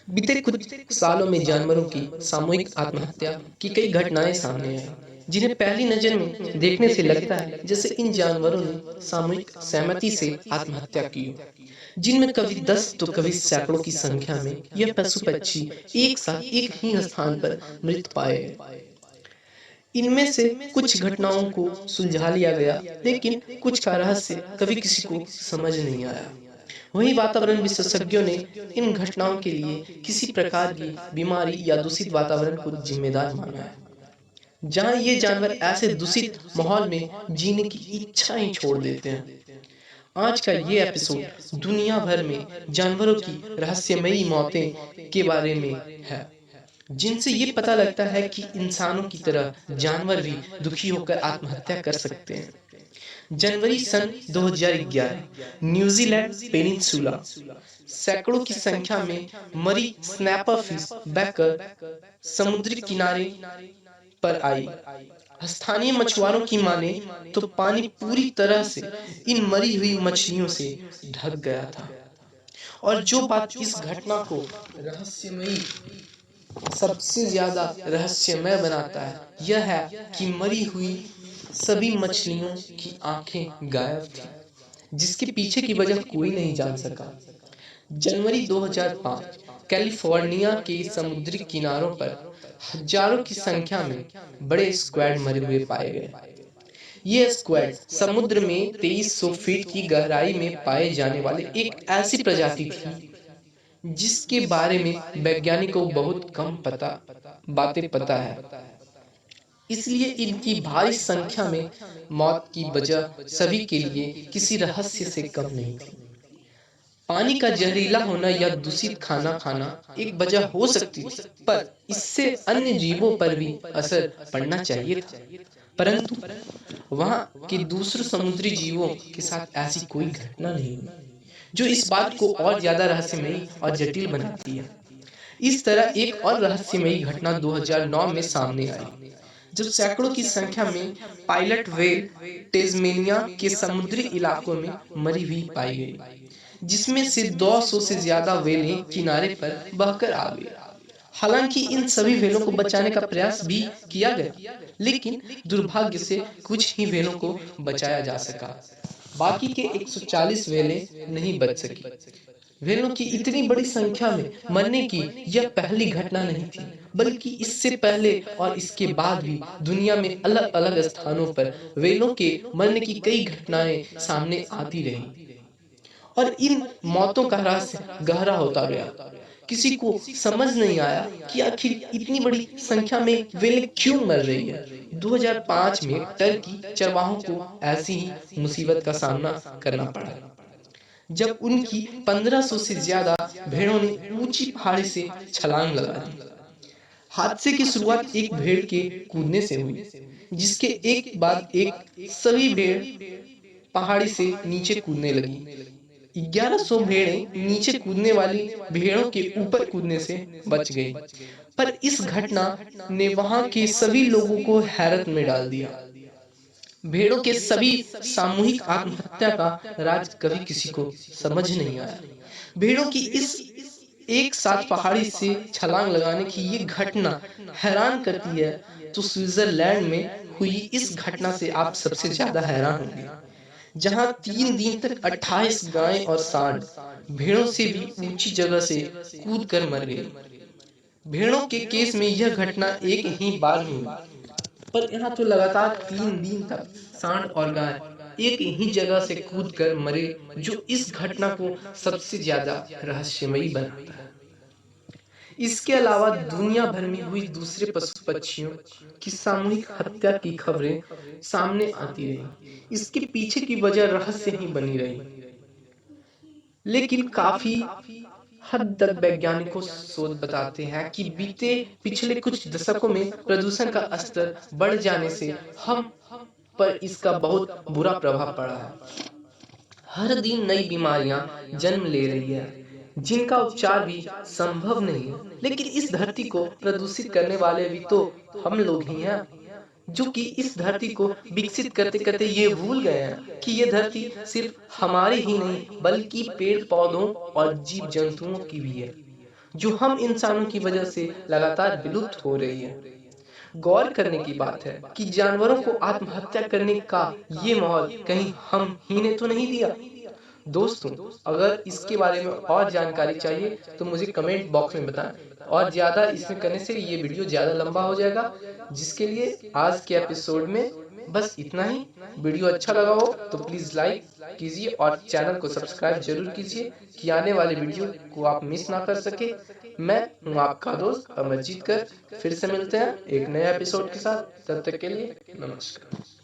बीते कुछ सालों में जानवरों की सामूहिक आत्महत्या की कई घटनाएं सामने आई, जिन्हें पहली नजर में देखने से लगता है जैसे इन जानवरों ने सामूहिक सहमति से आत्महत्या की हो। जिनमें कभी 10 तो कभी सैकड़ों की संख्या में यह पशु पक्षी एक साथ एक ही स्थान पर मृत पाए गए। इनमें से कुछ घटनाओं को सुलझा लिया गया, लेकिन कुछ का रहस्य कभी किसी को समझ नहीं आया। वहीं वातावरण विशेषज्ञों ने इन घटनाओं के लिए किसी प्रकार की बीमारी या दूषित वातावरण को जिम्मेदार माना है, जहां ये जानवर ऐसे दूषित माहौल में जीने की इच्छा ही छोड़ देते हैं। आज का ये एपिसोड दुनिया भर में जानवरों की रहस्यमयी मौतें के बारे में है, जिनसे ये पता लगता है कि इंसानों की तरह जानवर भी दुखी होकर आत्महत्या कर सकते हैं। जनवरी सन 2011, न्यूजीलैंड पेनिनसुला, सैकड़ों की संख्या में मरी स्नैपर फिश बैकर समुद्री किनारे पर आई। स्थानीय मछुआरों की माने तो पानी पूरी तरह से इन मरी हुई मछलियों से ढक गया था। और जो बात इस घटना को रहस्यमयी सबसे ज्यादा रहस्यमय बनाता है, यह है कि मरी हुई सभी मछलियों की आंखें गायब थीं, जिसके पीछे की वजह कोई नहीं जान सका। जनवरी 2005, कैलिफोर्निया के समुद्री किनारों पर हजारों की संख्या में बड़े स्क्वैड मरे हुए पाए गए। ये स्क्वैड समुद्र में 2300 फीट की गहराई में पाए जाने वाले एक ऐसी प्रजाति थी जिसके बारे में वैज्ञानिकों को बहुत कम बातें पता है। इसलिए इनकी भारी संख्या में मौत की वजह सभी के लिए किसी रहस्य से कम नहीं थी। पानी का जहरीला होना या दूषित खाना खाना एक वजह हो सकती थी, पर इससे अन्य जीवों पर भी असर पड़ना चाहिए था। परंतु वहां के दूसरे समुद्री जीवों के साथ ऐसी कोई घटना नहीं हुई, जो इस बात को और ज्यादा रहस्यमयी और जटिल बनाती है। इस तरह एक और रहस्यमयी घटना 2009 में सामने आई, जब सैकड़ों की संख्या में पायलट व्हेल टेस्मेनिया के समुद्री इलाकों में मरी हुई पाई गई, जिसमें से 200 से ज्यादा व्हेलें किनारे पर बहकर आ गई। हालांकि इन सभी व्हेलों को बचाने का प्रयास भी किया गया, लेकिन दुर्भाग्य से कुछ ही व्हेलों को बचाया जा सका। बाकी के 140 व्हेलें नहीं बच सकी। व्हेलों की इतनी बड़ी संख्या में मरने की यह पहली घटना नहीं थी, बल्कि इससे पहले और इसके बाद भी दुनिया में अलग अलग स्थानों पर व्हेलों के मरने की कई घटनाएं सामने आती रही, और इन मौतों का रहस्य गहरा होता गया। किसी को समझ नहीं आया कि आखिर इतनी बड़ी संख्या में व्हेलें क्यों मर रही है। 2005 में टर्की चरवाहों को ऐसी ही मुसीबत का सामना करना पड़ा, जब उनकी 1500 से ज्यादा भेड़ों ने ऊंची पहाड़ी से छलांग लगा दी। हादसे की शुरुआत एक भेड़ के कूदने से हुई, जिसके एक बाद एक सभी भेड़ पहाड़ी से नीचे कूदने लगी। 1100 भेड़ें नीचे कूदने वाली भेड़ों के ऊपर कूदने से बच गई, पर इस घटना ने वहां के सभी लोगों को हैरत में डाल दिया। भेड़ों के सभी सामूहिक आत्महत्या का राज कभी किसी को समझ नहीं आया। भेड़ों की इस एक साथ पहाड़ी से छलांग लगाने की ये घटना हैरान करती है, तो स्विट्जरलैंड में हुई इस घटना से आप सबसे ज्यादा हैरान होंगे, जहां 3 दिन तक 28 गायें और सांड भेड़ों से भी ऊंची जगह से कूद कर मर गई। भेड़ों के केस में यह घटना एक ही बार में हुई, पर यहाँ तो लगातार 3 दिन तक सांड और गाय एक ही जगह से कूद कर मरे, जो इस घटना को सबसे ज्यादा रहस्यमयी बनाता है। इसके अलावा दुनिया भर में हुई दूसरे पशु पक्षियों की सामूहिक हत्या की खबरें सामने आती रही। इसके पीछे की वजह रहस्य ही बनी रही, लेकिन काफी हद तक वैज्ञानिकों शोध बताते हैं कि बीते पिछले कुछ दशकों में प्रदूषण का स्तर बढ़ जाने से हम पर इसका बहुत बुरा प्रभाव पड़ा है। हर दिन नई बीमारियां जन्म ले रही है, जिनका उपचार भी संभव नहीं है। लेकिन इस धरती को प्रदूषित करने वाले भी तो हम लोग ही हैं, जो कि इस धरती को विकसित करते करते ये भूल गए हैं कि ये धरती सिर्फ हमारी ही नहीं, बल्कि पेड़ पौधों और जीव जंतुओं की भी है, जो हम इंसानों की वजह से लगातार विलुप्त हो रही है। गौर करने की बात है कि जानवरों को आत्महत्या करने का ये माहौल कहीं हम ही ने तो नहीं दिया। दोस्तों, अगर इसके बारे में और जानकारी चाहिए तो मुझे कमेंट बॉक्स में बताएं। और ज़्यादा इसमें करने से ये वीडियो ज़्यादा लंबा हो जाएगा, जिसके लिए आज के एपिसोड में बस इतना ही। वीडियो अच्छा लगा हो तो प्लीज़ लाइक कीजिए और चैनल को सब्सक्राइब जरूर कीजिए कि आने वाले वीडियो को आप मिस ना कर सके। मैं हूँ आपका दोस्त अमरजीत कर। फिर से मिलते हैं एक नए एपिसोड के साथ। तब तक के लिए नमस्कार।